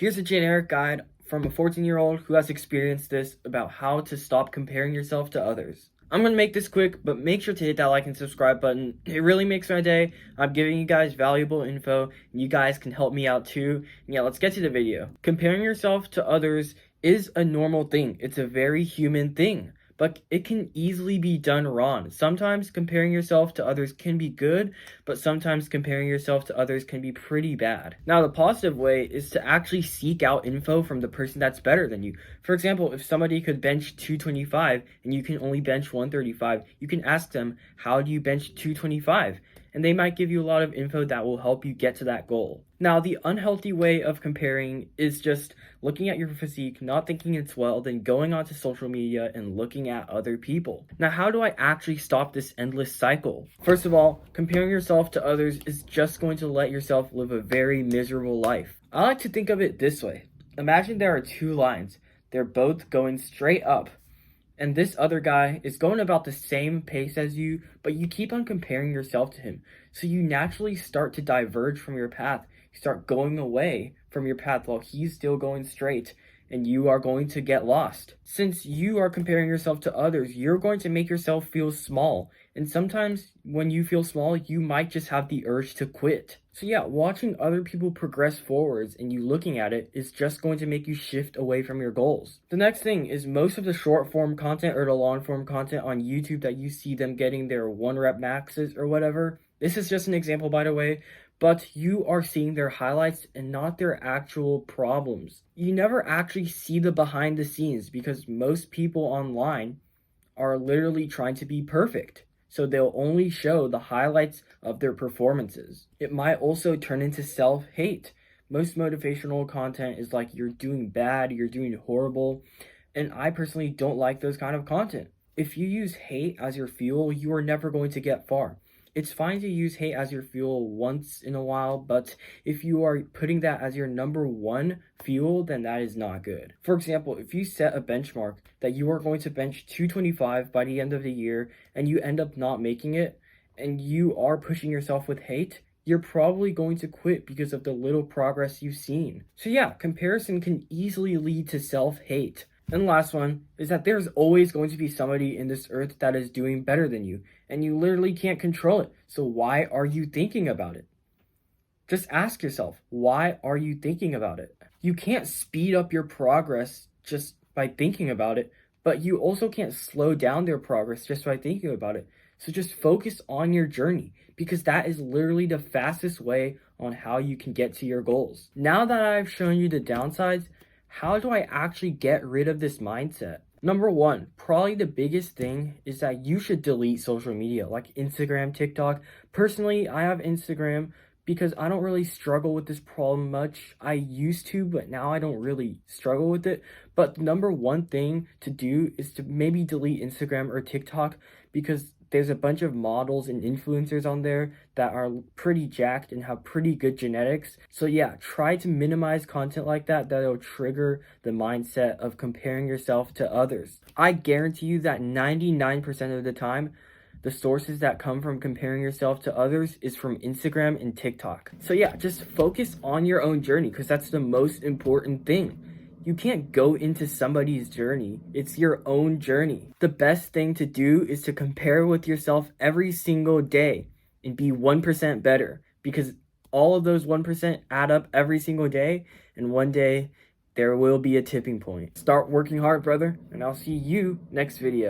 Here's a generic guide from a 14-year-old who has experienced this about how to stop comparing yourself to others. I'm going to make this quick, but make sure to hit that like and subscribe button. It really makes my day. I'm giving you guys valuable info, and you guys can help me out too. And yeah, let's get to the video. Comparing yourself to others is a normal thing. It's a very human thing, but it can easily be done wrong. Sometimes comparing yourself to others can be good, but sometimes comparing yourself to others can be pretty bad. Now, the positive way is to actually seek out info from the person that's better than you. For example, if somebody could bench 225 and you can only bench 135, you can ask them, how do you bench 225? And they might give you a lot of info that will help you get to that goal. Now, the unhealthy way of comparing is just looking at your physique, not thinking it's well, then going onto social media and looking at other people. Now, how do I actually stop this endless cycle? First of all, comparing yourself to others is just going to let yourself live a very miserable life. I like to think of it this way. Imagine there are two lines. They're both going straight up. And this other guy is going about the same pace as you, but you keep on comparing yourself to him. So you naturally start to diverge from your path. You start going away from your path while he's still going straight, and you are going to get lost. Since you are comparing yourself to others, you're going to make yourself feel small. And sometimes when you feel small, you might just have the urge to quit. So yeah, watching other people progress forwards and you looking at it is just going to make you shift away from your goals. The next thing is most of the short form content or the long form content on YouTube that you see them getting their 1-rep maxes or whatever. This is just an example, by the way, but you are seeing their highlights and not their actual problems. You never actually see the behind the scenes because most people online are literally trying to be perfect. So they'll only show the highlights of their performances. It might also turn into self-hate. Most motivational content is like, you're doing bad, you're doing horrible, and I personally don't like those kind of content. If you use hate as your fuel, you are never going to get far. It's fine to use hate as your fuel once in a while, but if you are putting that as your number one fuel, then that is not good. For example, if you set a benchmark that you are going to bench 225 by the end of the year and you end up not making it, and you are pushing yourself with hate, you're probably going to quit because of the little progress you've seen. So yeah, comparison can easily lead to self-hate. And the last one is that there's always going to be somebody in this earth that is doing better than you, and you literally can't control it. So why are you thinking about it? Just ask yourself, why are you thinking about it? You can't speed up your progress just by thinking about it, but you also can't slow down their progress just by thinking about it. So just focus on your journey, because that is literally the fastest way on how you can get to your goals. Now that I've shown you the downsides, how do I actually get rid of this mindset? Number one, probably the biggest thing is that you should delete social media like Instagram, TikTok. Personally, I have Instagram because I don't really struggle with this problem much. I used to, but now I don't really struggle with it. But the number one thing to do is to maybe delete Instagram or TikTok, because there's a bunch of models and influencers on there that are pretty jacked and have pretty good genetics. So yeah, try to minimize content like that that'll trigger the mindset of comparing yourself to others. I guarantee you that 99% of the time, the sources that come from comparing yourself to others is from Instagram and TikTok. So yeah, just focus on your own journey, because that's the most important thing. You can't go into somebody's journey. It's your own journey. The best thing to do is to compare with yourself every single day and be 1% better, because all of those 1% add up every single day, and one day there will be a tipping point. Start working hard, brother, and I'll see you next video.